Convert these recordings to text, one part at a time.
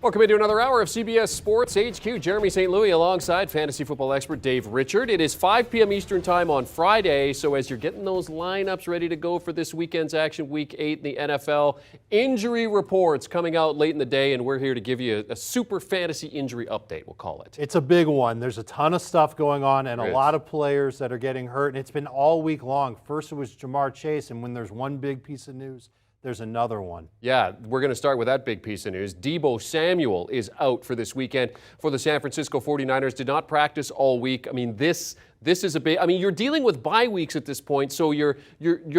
Welcome into another hour of CBS Sports HQ. Jeremy St. Louis alongside fantasy football expert Dave Richard. It is 5 p.m. Eastern time on Friday, so as you're getting those lineups ready to go for this weekend's action, Week 8 in the NFL, injury reports coming out late in the day, and we're here to give you a super fantasy injury update, we'll call it. It's a big one. There's a ton of stuff going on and a lot of players that are getting hurt, and it's been all week long. First it was Jamar Chase, and when there's one big piece of news, there's another one. Yeah, we're going to start with that big piece of news. Deebo Samuel is out for this weekend for the San Francisco 49ers. Did not practice all week. I mean, this is a big. I mean, you're dealing with bye weeks at this point, so you're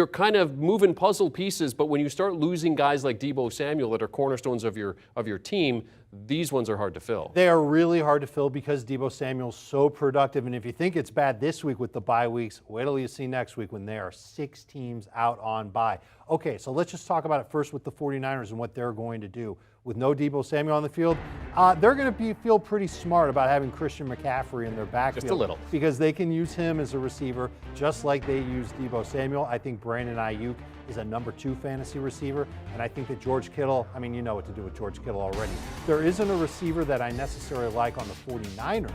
kind of moving puzzle pieces. But when you start losing guys like Deebo Samuel that are cornerstones of your team, these ones are hard to fill. They are really hard to fill because Deebo Samuel's so productive. And if you think it's bad this week with the bye weeks, wait till you see next week when there are 6 teams out on bye. Okay, so let's just talk about it first with the 49ers and what they're going to do. With no Deebo Samuel on the field, they're going to feel pretty smart about having Christian McCaffrey in their backfield. Just a little. Because they can use him as a receiver just like they use Deebo Samuel. I think Brandon Ayuk is a number 2 fantasy receiver, and I think that George Kittle, I mean, you know what to do with George Kittle already. There isn't a receiver that I necessarily like on the 49ers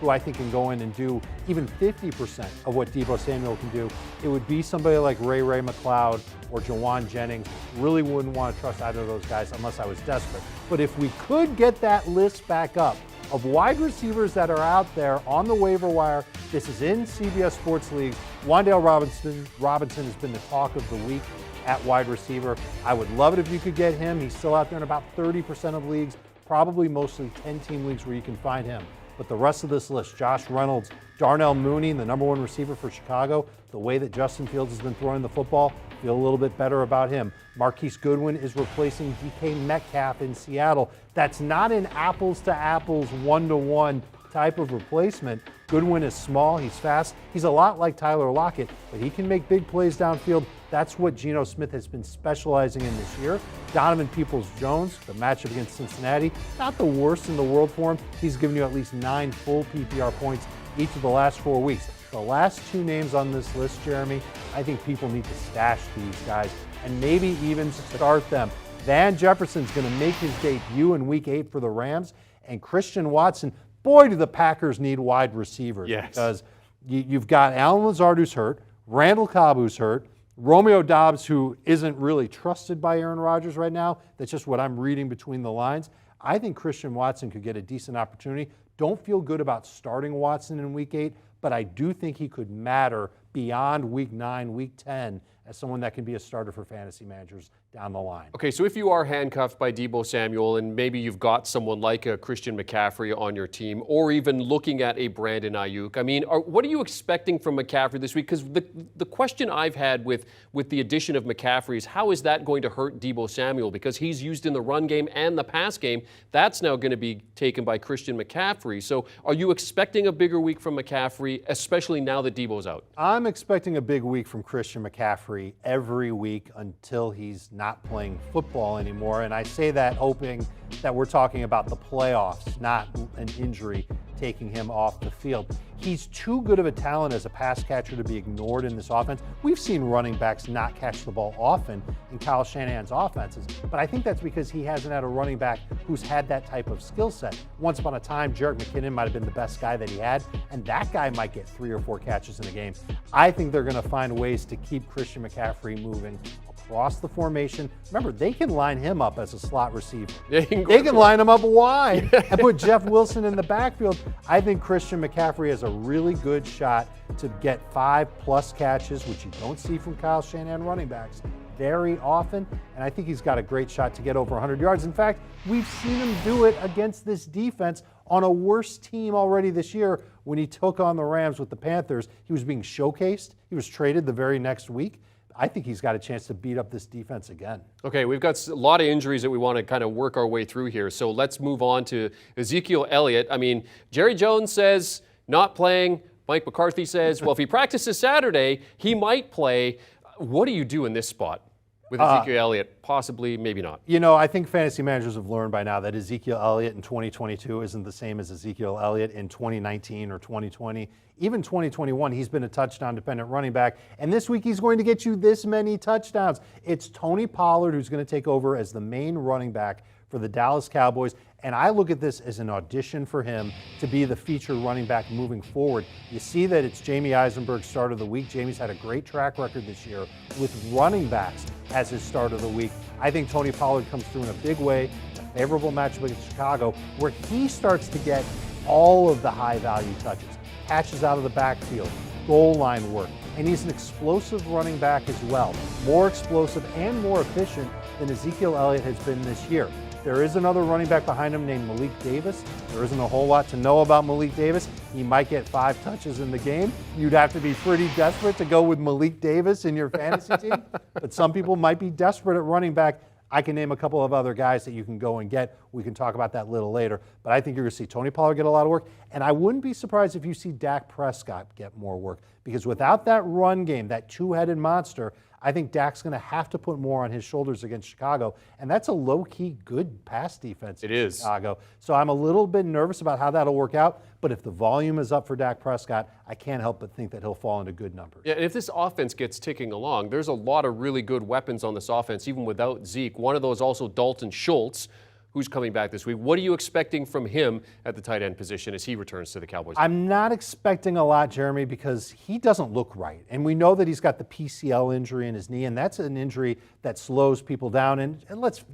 who I think can go in and do even 50% of what Deebo Samuel can do. It would be somebody like Ray McCloud or Jawan Jennings. Really wouldn't want to trust either of those guys unless I was desperate. But if we could get that list back up of wide receivers that are out there on the waiver wire, this is in CBS Sports League. Wan'Dale Robinson has been the talk of the week at wide receiver. I would love it if you could get him. He's still out there in about 30% of leagues, probably mostly 10-team leagues where you can find him. But the rest of this list, Josh Reynolds, Darnell Mooney, the number 1 receiver for Chicago, the way that Justin Fields has been throwing the football, feel a little bit better about him. Marquise Goodwin is replacing DK Metcalf in Seattle. That's not an apples-to-apples, one-to-one type of replacement. Goodwin is small, he's fast, he's a lot like Tyler Lockett, but he can make big plays downfield. That's what Geno Smith has been specializing in this year. Donovan Peoples-Jones, the matchup against Cincinnati, not the worst in the world for him. He's given you at least 9 full PPR points each of the last 4 weeks. The last 2 names on this list, Jeremy, I think people need to stash these guys and maybe even start them. Van Jefferson's going to make his debut in Week 8 for the Rams, and Christian Watson. Boy, do the Packers need wide receivers. Yes. Because you've got Allen Lazard who's hurt, Randall Cobb who's hurt, Romeo Doubs who isn't really trusted by Aaron Rodgers right now. That's just what I'm reading between the lines. I think Christian Watson could get a decent opportunity. Don't feel good about starting Watson in Week 8, but I do think he could matter beyond Week 9, Week 10 as someone that can be a starter for fantasy managers down the line. Okay, so if you are handcuffed by Deebo Samuel and maybe you've got someone like a Christian McCaffrey on your team or even looking at a Brandon Ayuk, I mean, what are you expecting from McCaffrey this week? Because the question I've had with the addition of McCaffrey is how is that going to hurt Deebo Samuel? Because he's used in the run game and the pass game. That's now going to be taken by Christian McCaffrey. So are you expecting a bigger week from McCaffrey, especially now that Deebo's out? I'm expecting a big week from Christian McCaffrey every week until he's not playing football anymore. And I say that hoping that we're talking about the playoffs, not an injury taking him off the field. He's too good of a talent as a pass catcher to be ignored in this offense. We've seen running backs not catch the ball often in Kyle Shanahan's offenses, but I think that's because he hasn't had a running back who's had that type of skill set. Once upon a time, Jerick McKinnon might have been the best guy that he had, and that guy might get 3 or 4 catches in a game. I think they're going to find ways to keep Christian McCaffrey moving across the formation. Remember, they can line him up as a slot receiver. Yeah, they can line him up wide and put Jeff Wilson in the backfield. I think Christian McCaffrey has a really good shot to get 5+ catches, which you don't see from Kyle Shanahan running backs very often, and I think he's got a great shot to get over 100 yards. In fact, we've seen him do it against this defense on a worse team already this year when he took on the Rams with the Panthers. He was being showcased. He was traded the very next week. I think he's got a chance to beat up this defense again. Okay, we've got a lot of injuries that we want to kind of work our way through here. So let's move on to Ezekiel Elliott. I mean, Jerry Jones says not playing. Mike McCarthy says, well, if he practices Saturday, he might play. What do you do in this spot with Ezekiel Elliott? Possibly, maybe not. You know, I think fantasy managers have learned by now that Ezekiel Elliott in 2022 isn't the same as Ezekiel Elliott in 2019 or 2020. Even 2021, he's been a touchdown-dependent running back, and this week he's going to get you this many touchdowns. It's Tony Pollard who's going to take over as the main running back for the Dallas Cowboys. And I look at this as an audition for him to be the featured running back moving forward. You see that it's Jamie Eisenberg's start of the week. Jamie's had a great track record this year with running backs as his start of the week. I think Tony Pollard comes through in a big way, a favorable matchup against Chicago, where he starts to get all of the high-value touches, catches out of the backfield, goal line work, and he's an explosive running back as well, more explosive and more efficient than Ezekiel Elliott has been this year. There is another running back behind him named Malik Davis. There isn't a whole lot to know about Malik Davis. He might get 5 touches in the game. You'd have to be pretty desperate to go with Malik Davis in your fantasy team, but some people might be desperate at running back. I can name a couple of other guys that you can go and get. We can talk about that a little later. But I think you're going to see Tony Pollard get a lot of work. And I wouldn't be surprised if you see Dak Prescott get more work. Because without that run game, that two-headed monster, I think Dak's going to have to put more on his shoulders against Chicago. And that's a low-key good pass defense in Chicago. So I'm a little bit nervous about how that'll work out. But if the volume is up for Dak Prescott, I can't help but think that he'll fall into good numbers. Yeah, and if this offense gets ticking along, there's a lot of really good weapons on this offense, even without Zeke. One of those also Dalton Schultz, who's coming back this week. What are you expecting from him at the tight end position as he returns to the Cowboys? I'm not expecting a lot, Jeremy, because he doesn't look right. And we know that he's got the PCL injury in his knee, and that's an injury that slows people down. And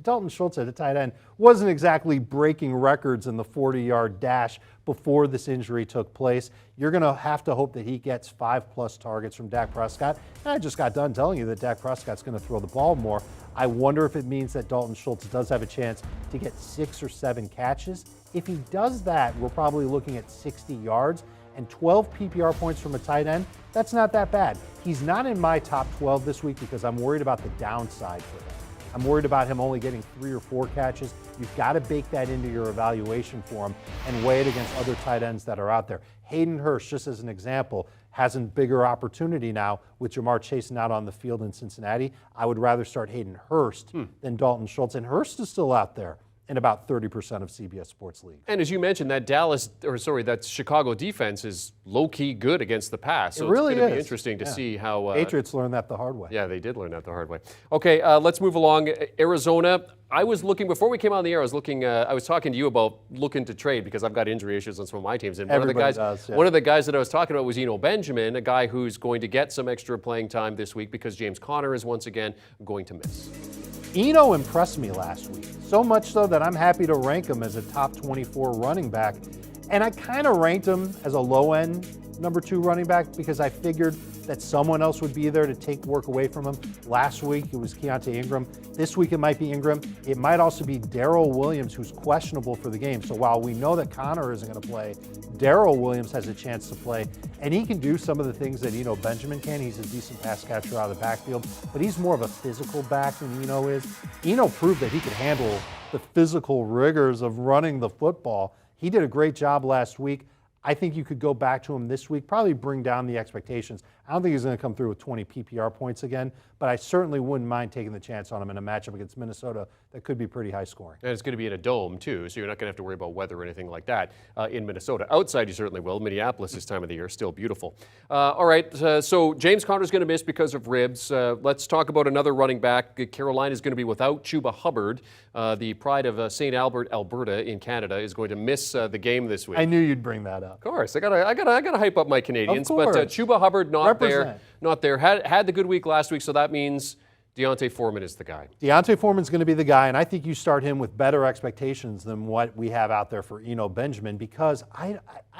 Dalton Schultz at the tight end wasn't exactly breaking records in the 40-yard dash before this injury took place. You're going to have to hope that he gets 5+ targets from Dak Prescott. And I just got done telling you that Dak Prescott's going to throw the ball more. I wonder if it means that Dalton Schultz does have a chance to get 6 or 7 catches. If he does that, we're probably looking at 60 yards and 12 PPR points from a tight end. That's not that bad. He's not in my top 12 this week because I'm worried about the downside for him. I'm worried about him only getting 3 or 4 catches. You've got to bake that into your evaluation for him and weigh it against other tight ends that are out there. Hayden Hurst, just as an example, has a bigger opportunity now with Jamar Chase not on the field in Cincinnati. I would rather start Hayden Hurst than Dalton Schultz, and Hurst is still out there in about 30% of CBS Sports leagues. And as you mentioned, that Chicago defense is low-key good against the pass. So it really it's going to be interesting to see how... Patriots learned that the hard way. Yeah, they did learn that the hard way. Okay, let's move along. Arizona. I was looking, before we came on the air, I was talking to you about looking to trade because I've got injury issues on some of my teams. And one of the guys that I was talking about was Eno Benjamin, a guy who's going to get some extra playing time this week because James Conner is once again going to miss. Eno impressed me last week, so much so that I'm happy to rank him as a top 24 running back. And I kind of ranked him as a low-end number 2 running back because I figured that someone else would be there to take work away from him. Last week, it was Keontae Ingram. This week, it might be Ingram. It might also be Darrell Williams, who's questionable for the game. So while we know that Conner isn't going to play, Darrell Williams has a chance to play, and he can do some of the things that Eno Benjamin can. He's a decent pass catcher out of the backfield, but he's more of a physical back than Eno is. Eno proved that he could handle the physical rigors of running the football. He did a great job last week. I think you could go back to him this week, probably bring down the expectations. I don't think he's going to come through with 20 PPR points again, but I certainly wouldn't mind taking the chance on him in a matchup against Minnesota that could be pretty high scoring. And it's going to be in a dome, too, so you're not going to have to worry about weather or anything like that in Minnesota. Outside, you certainly will. Minneapolis this time of the year, still beautiful. All right, so James Conner's going to miss because of ribs. Let's talk about another running back. Carolina is going to be without Chuba Hubbard. The pride of St. Albert, Alberta in Canada is going to miss the game this week. I knew you'd bring that up. Of course. I gotta hype up my Canadians. Of course. But Chuba Hubbard not Represent. there. Had the good week last week, so that means Deontay Foreman is the guy. Deontay Foreman's going to be the guy, and I think you start him with better expectations than what we have out there for Eno Benjamin because I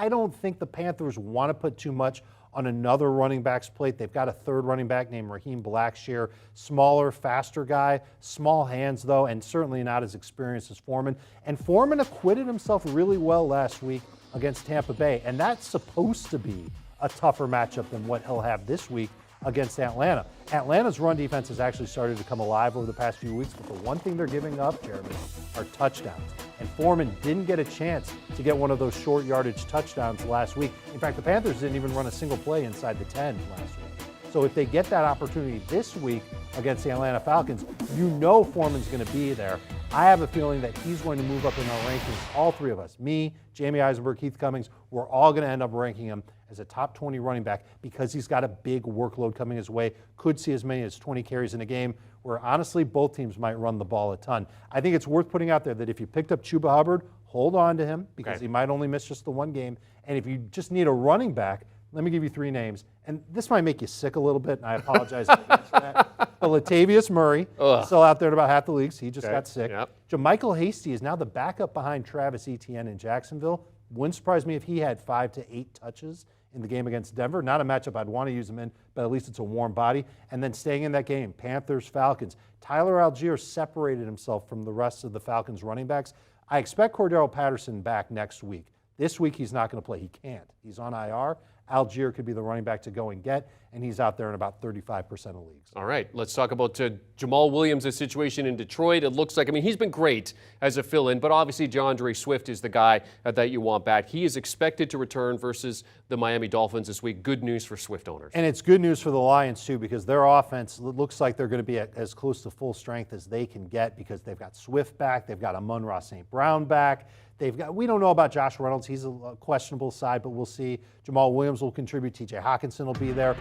don't think the Panthers want to put too much on another running back's plate. They've got a third running back named Raheem Blackshear, smaller, faster guy, small hands though, and certainly not as experienced as Foreman. And Foreman acquitted himself really well last week against Tampa Bay, and that's supposed to be a tougher matchup than what he'll have this week against Atlanta. Atlanta's run defense has actually started to come alive over the past few weeks, but the one thing they're giving up, Jeremy, are touchdowns. And Foreman didn't get a chance to get one of those short yardage touchdowns last week. In fact, the Panthers didn't even run a single play inside the 10 last week. So if they get that opportunity this week against the Atlanta Falcons, you know Foreman's going to be there. I have a feeling that he's going to move up in our rankings. All three of us, me, Jamie Eisenberg, Keith Cummings, we're all going to end up ranking him as a top 20 running back because he's got a big workload coming his way. Could see as many as 20 carries in a game. where honestly both teams might run the ball a ton. I think it's worth putting out there that if you picked up Chuba Hubbard, hold on to him because he might only miss just the one game. And if you just need a running back, let me give you 3 names. And this might make you sick a little bit, and I apologize for that. But Latavius Murray, still out there in about half the leagues. He just got sick. Yep. JaMychal Hasty is now the backup behind Travis Etienne in Jacksonville. Wouldn't surprise me if he had 5 to 8 touches in the game against Denver. Not a matchup I'd want to use him in, but at least it's a warm body. And then staying in that game, Panthers, Falcons. Tyler Algier separated himself from the rest of the Falcons running backs. I expect Cordero Patterson back next week. This week he's not going to play. He can't. He's on IR. Algier could be the running back to go and get, and he's out there in about 35% of leagues. All right, let's talk about Jamal Williams' situation in Detroit. It looks like, he's been great as a fill-in, but obviously DeAndre Swift is the guy that you want back. He is expected to return versus the Miami Dolphins this week. Good news for Swift owners. And it's good news for the Lions, too, because their offense looks like they're going to be as close to full strength as they can get because they've got Swift back, they've got Amon-Ra St. Brown back. We don't know about Josh Reynolds. He's a questionable side, but we'll see. Jamal Williams will contribute. TJ Hawkinson will be there.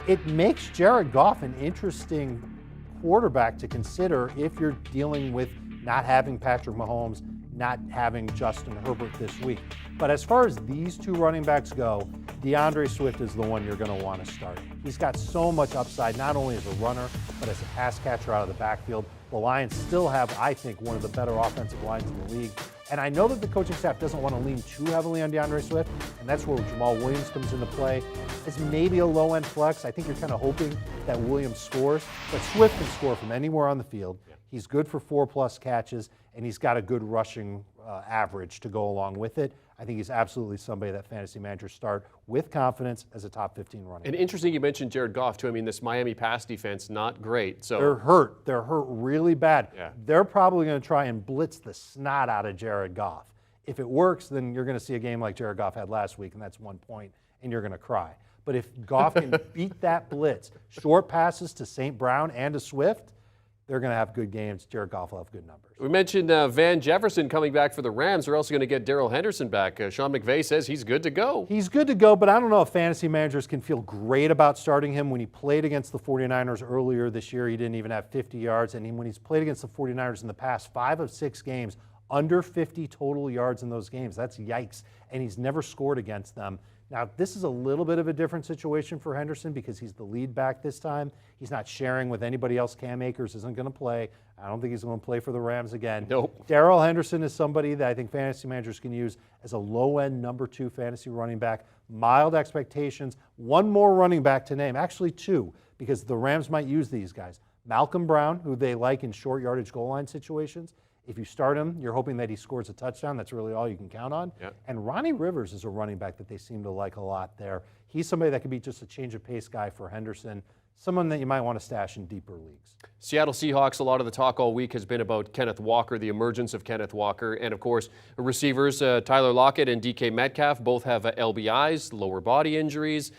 It makes Jared Goff an interesting quarterback to consider if you're dealing with not having Patrick Mahomes, not having Justin Herbert this week. But as far as these 2 running backs go, DeAndre Swift is the one you're going to want to start. He's got so much upside, not only as a runner, but as a pass catcher out of the backfield. The Lions still have, I think, one of the better offensive lines in the league. And I know that the coaching staff doesn't want to lean too heavily on DeAndre Swift, and that's where Jamal Williams comes into play. It's maybe a low-end flex. I think you're kind of hoping that Williams scores, but Swift can score from anywhere on the field. He's good for 4+ catches, and he's got a good rushing average to go along with it. I think he's absolutely somebody that fantasy managers start with confidence as a top 15 running. And interesting you mentioned Jared Goff, too. This Miami pass defense, not great. So They're hurt. They're hurt really bad. Yeah. They're probably going to try and blitz the snot out of Jared Goff. If it works, then you're going to see a game like Jared Goff had last week, and that's 1 point, and you're going to cry. But if Goff can beat that blitz, short passes to St. Brown and to Swift, they're going to have good games. Jared Goff will have good numbers. We mentioned Van Jefferson coming back for the Rams. They're also going to get Darrell Henderson back. Sean McVay says he's good to go. He's good to go, but I don't know if fantasy managers can feel great about starting him. When he played against the 49ers earlier this year, he didn't even have 50 yards. And when he's played against the 49ers in the past 5 of 6 games, under 50 total yards in those games. That's yikes. And he's never scored against them. Now, this is a little bit of a different situation for Henderson because he's the lead back this time. He's not sharing with anybody else. Cam Akers isn't going to play. I don't think he's going to play for the Rams again. Nope. Darrell Henderson is somebody that I think fantasy managers can use as a low-end number 2 fantasy running back. Mild expectations. 1 more running back to name. Actually 2, because the Rams might use these guys. Malcolm Brown, who they like in short yardage goal line situations. If you start him, you're hoping that he scores a touchdown. That's really all you can count on. Yep. And Ronnie Rivers is a running back that they seem to like a lot there. He's somebody that could be just a change of pace guy for Henderson, someone that you might want to stash in deeper leagues. Seattle Seahawks, a lot of the talk all week has been about Kenneth Walker, the emergence of Kenneth Walker. And, of course, receivers Tyler Lockett and DK Metcalf both have LBIs, lower body injuries,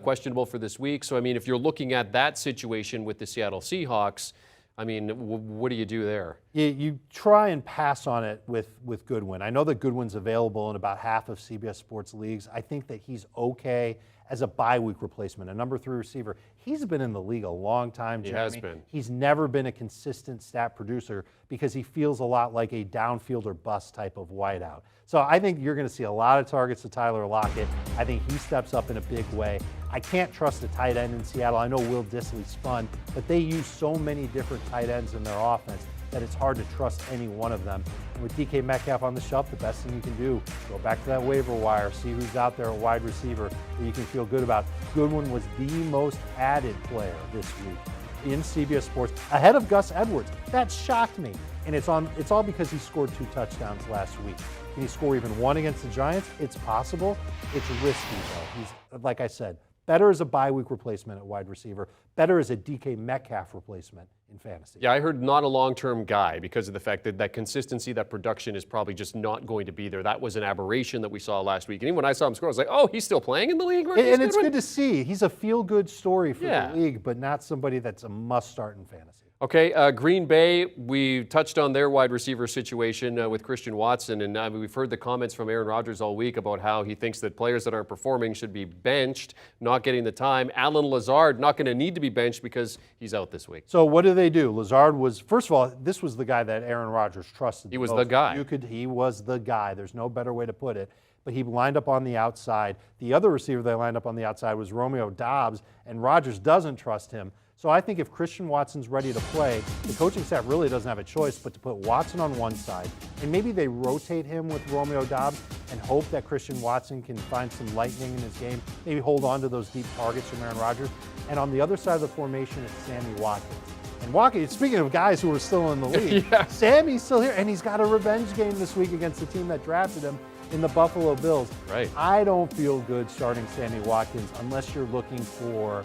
questionable for this week. So, if you're looking at that situation with the Seattle Seahawks, what do you do there? You try and pass on it with Goodwin. I know that Goodwin's available in about half of CBS Sports leagues. I think that he's okay as a bye week replacement, a number 3 receiver. He's been in the league a long time, Jeremy. He has been. He's never been a consistent stat producer because he feels a lot like a downfield or bust type of wideout. So I think you're going to see a lot of targets to Tyler Lockett. I think he steps up in a big way. I can't trust a tight end in Seattle. I know Will Dissly's fun, but they use so many different tight ends in their offense that it's hard to trust any one of them. And with DK Metcalf on the shelf, the best thing you can do, go back to that waiver wire, see who's out there, a wide receiver that you can feel good about. Goodwin was the most added player this week in CBS Sports, ahead of Gus Edwards. That shocked me. And it's all because he scored 2 touchdowns last week. Can he score even 1 against the Giants? It's possible. It's risky, though. He's, like I said, better as a bye week replacement at wide receiver, better as a DK Metcalf replacement in fantasy. Yeah, I heard not a long-term guy because of the fact that that consistency, that production is probably just not going to be there. That was an aberration that we saw last week. And even when I saw him score, I was like, oh, he's still playing in the league? Right? And it's good to see. He's a feel-good story for Yeah. the league, but not somebody that's a must-start in fantasy. Okay, Green Bay, we touched on their wide receiver situation with Christian Watson, and we've heard the comments from Aaron Rodgers all week about how he thinks that players that aren't performing should be benched, not getting the time. Allen Lazard not going to need to be benched because he's out this week. So what do they do? Lazard was, first of all, this was the guy that Aaron Rodgers trusted. He was the guy. He was the guy. There's no better way to put it. But he lined up on the outside. The other receiver they lined up on the outside was Romeo Doubs, and Rodgers doesn't trust him. So I think if Christian Watson's ready to play, the coaching staff really doesn't have a choice but to put Watson on one side, and maybe they rotate him with Romeo Doubs and hope that Christian Watson can find some lightning in his game, maybe hold on to those deep targets from Aaron Rodgers. And on the other side of the formation, it's Sammy Watkins. And Watkins, speaking of guys who are still in the league, yeah. Sammy's still here, and he's got a revenge game this week against the team that drafted him in the Buffalo Bills. Right. I don't feel good starting Sammy Watkins unless you're looking for,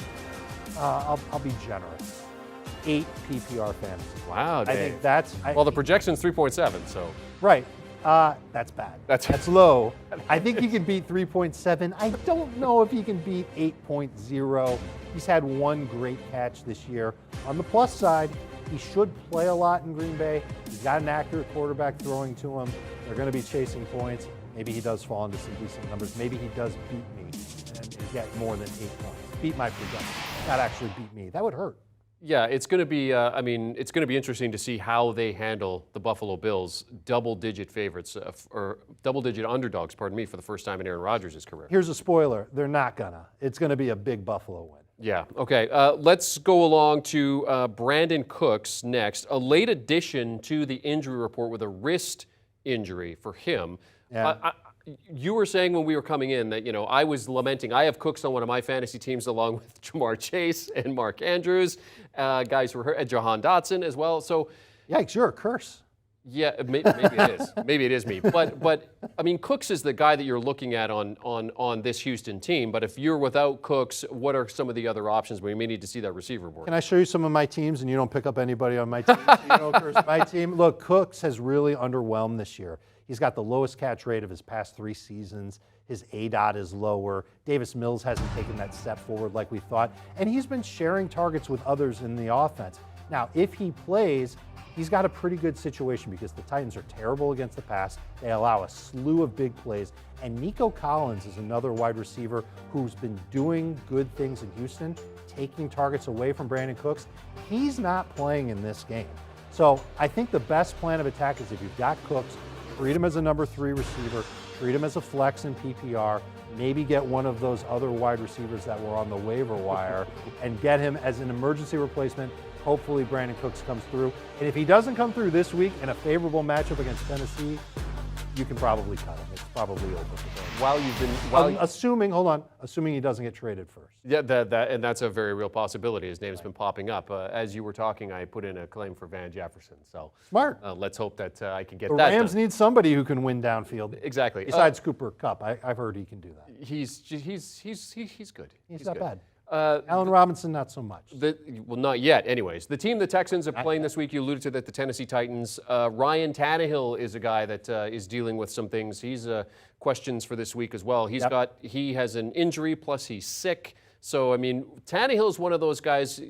I'll be generous, 8 PPR fantasy. Wow, Dave. I think that's... Well, the projection's 3.7, so... Right. That's bad. That's low. I think he can beat 3.7. I don't know if he can beat 8.0. He's had one great catch this year. On the plus side, he should play a lot in Green Bay. He's got an accurate quarterback throwing to him. They're going to be chasing points. Maybe he does fall into some decent numbers. Maybe he does beat me and get more than 8 points. Beat my projection. Not actually beat me. That would hurt. Yeah, it's going to be. It's going to be interesting to see how they handle the Buffalo Bills, double-digit favorites or double-digit underdogs. Pardon me, for the first time in Aaron Rodgers' career. Here's a spoiler: they're not gonna. It's going to be a big Buffalo win. Yeah. Okay. Let's go along to Brandon Cooks next. A late addition to the injury report with a wrist injury for him. Yeah. You were saying when we were coming in that, I was lamenting. I have Cooks on one of my fantasy teams along with Jamar Chase and Mark Andrews, guys who were hurt, Jahan Dotson as well. So, yikes, you're a curse. Yeah, maybe it is. Maybe it is me. But I mean, Cooks is the guy that you're looking at on this Houston team. But if you're without Cooks, what are some of the other options? We may need to see that receiver board. Can I show you some of my teams and you don't pick up anybody on my team? My team. Look, Cooks has really underwhelmed this year. He's got the lowest catch rate of his past 3 seasons. His ADOT is lower. Davis Mills hasn't taken that step forward like we thought. And he's been sharing targets with others in the offense. Now, if he plays, he's got a pretty good situation because the Titans are terrible against the pass. They allow a slew of big plays. And Nico Collins is another wide receiver who's been doing good things in Houston, taking targets away from Brandon Cooks. He's not playing in this game. So I think the best plan of attack is if you've got Cooks, treat him as a number 3 receiver, treat him as a flex in PPR, maybe get one of those other wide receivers that were on the waiver wire and get him as an emergency replacement. Hopefully Brandon Cooks comes through. And if he doesn't come through this week in a favorable matchup against Tennessee, you can probably cut him. It's probably over for him. Assuming he doesn't get traded first. Yeah, and that's a very real possibility. His name's been popping up. As you were talking, I put in a claim for Van Jefferson. So smart. Let's hope that I can get the that. The Rams need somebody who can win downfield. Exactly. Besides Cooper Kupp, I've heard he can do that. He's good. He's not good. bad. Allen Robinson, not so much. Well, not yet. Anyways, the team the Texans are playing this week, you alluded to that, the Tennessee Titans. Ryan Tannehill is a guy that is dealing with some things. He's questions for this week as well. He has an injury, plus he's sick. So, I mean, Tannehill's one of those guys,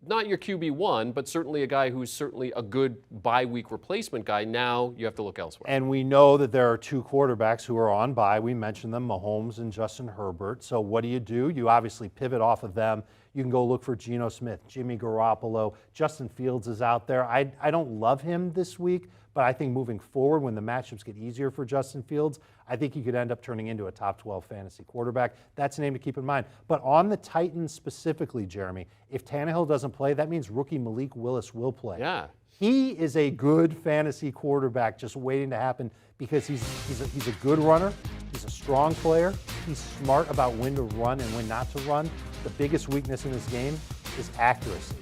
not your QB1, but certainly a guy who's certainly a good bye-week replacement guy. Now you have to look elsewhere. And we know that there are 2 quarterbacks who are on bye. We mentioned them, Mahomes and Justin Herbert. So what do? You obviously pivot off of them. You can go look for Geno Smith, Jimmy Garoppolo. Justin Fields is out there. I don't love him this week, but I think moving forward, when the matchups get easier for Justin Fields, I think he could end up turning into a top 12 fantasy quarterback. That's a name to keep in mind. But on the Titans specifically, Jeremy, if Tannehill doesn't play, that means rookie Malik Willis will play. Yeah. He is a good fantasy quarterback just waiting to happen because he's a good runner. He's a strong player. He's smart about when to run and when not to run. The biggest weakness in his game is accuracy.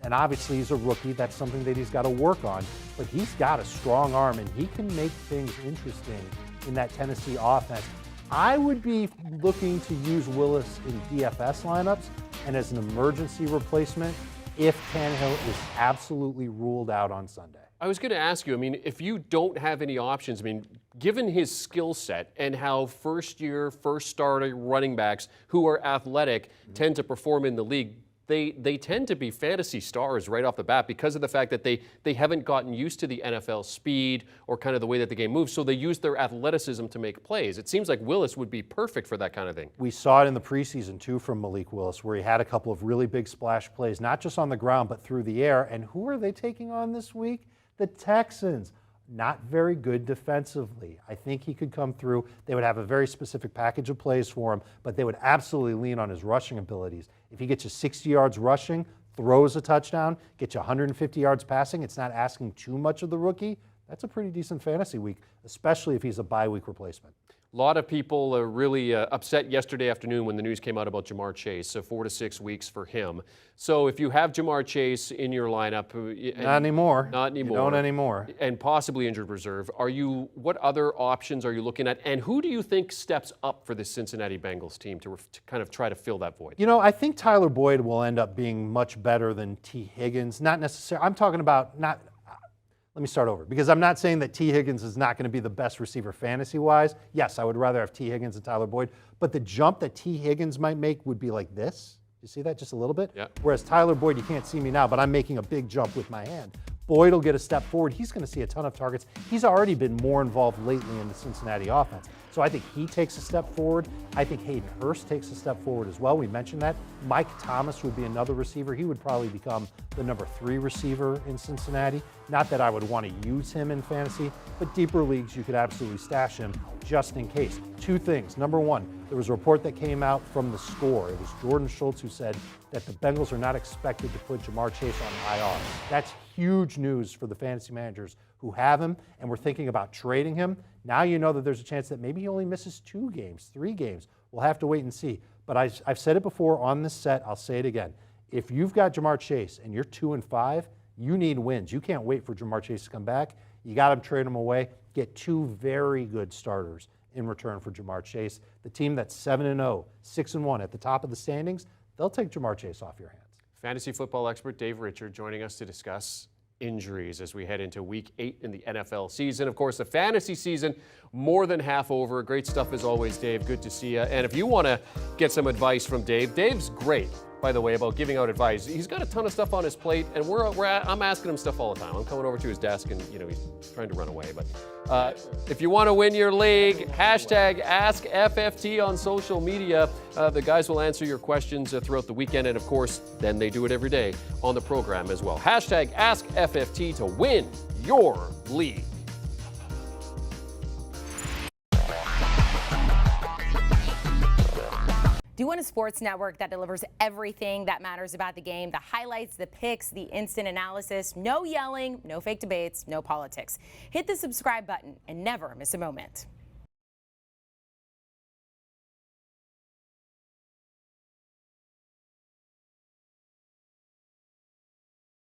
And obviously he's a rookie. That's something that he's got to work on. But he's got a strong arm and he can make things interesting in that Tennessee offense. I would be looking to use Willis in DFS lineups and as an emergency replacement if Tannehill is absolutely ruled out on Sunday. I was going to ask you, I mean, if you don't have any options, I mean, given his skill set and how first starter running backs who are athletic tend to perform in the league, they tend to be fantasy stars right off the bat because of the fact that they haven't gotten used to the NFL speed or kind of the way that the game moves, so they use their athleticism to make plays. It seems like Willis would be perfect for that kind of thing. We saw it in the preseason, too, from Malik Willis, where he had a couple of really big splash plays, not just on the ground, but through the air. And who are they taking on this week? The Texans. Not very good defensively. I think he could come through. They would have a very specific package of plays for him, but they would absolutely lean on his rushing abilities. If he gets you 60 yards rushing, throws a touchdown, gets you 150 yards passing, it's not asking too much of the rookie. That's a pretty decent fantasy week, especially if he's a bye week replacement. A lot of people are really upset yesterday afternoon when the news came out about Jamar Chase, so 4 to 6 weeks for him. So if you have Jamar Chase in your lineup, not anymore. Not anymore. You don't anymore. And possibly injured reserve, what other options are you looking at? And who do you think steps up for the Cincinnati Bengals team to kind of try to fill that void? You know, I think Tyler Boyd will end up being much better than T. Higgins. Not necessarily. I'm talking about not. Let me start over, because I'm not saying that T. Higgins is not going to be the best receiver fantasy-wise. Yes, I would rather have T. Higgins and Tyler Boyd, but the jump that T. Higgins might make would be like this. You see that just a little bit? Yeah. Whereas Tyler Boyd, you can't see me now, but I'm making a big jump with my hand. Boyd will get a step forward. He's going to see a ton of targets. He's already been more involved lately in the Cincinnati offense. So I think he takes a step forward. I think Hayden Hurst takes a step forward as well. We mentioned that. Mike Thomas would be another receiver. He would probably become the number 3 receiver in Cincinnati. Not that I would want to use him in fantasy, but deeper leagues, you could absolutely stash him just in case. 2 things. Number 1, there was a report that came out from The Score. It was Jordan Schultz who said that the Bengals are not expected to put Jamar Chase on IR. That's huge news for the fantasy managers who have him and were thinking about trading him. Now you know that there's a chance that maybe he only misses 2 games, 3 games. We'll have to wait and see. But I've said it before on this set, I'll say it again. If you've got Jamar Chase and you're 2-5, you need wins. You can't wait for Jamar Chase to come back. You got to trade him away. Get 2 very good starters in return for Jamar Chase. The team that's 7-0, 6-1 at the top of the standings, they'll take Jamar Chase off your hands. Fantasy football expert Dave Richard joining us to discuss injuries as we head into week 8 in the NFL season. Of course, the fantasy season more than half over. Great stuff as always, Dave. Good to see you. And if you want to get some advice from Dave, Dave's great, by the way, about giving out advice. He's got a ton of stuff on his plate, and I'm asking him stuff all the time. I'm coming over to his desk, and he's trying to run away. But if you want to win your league, hashtag AskFFT on social media. The guys will answer your questions throughout the weekend, and of course, then they do it every day on the program as well. Hashtag AskFFT to win your league. Do you want a sports network that delivers everything that matters about the game? The highlights, the picks, the instant analysis, no yelling, no fake debates, no politics. Hit the subscribe button and never miss a moment.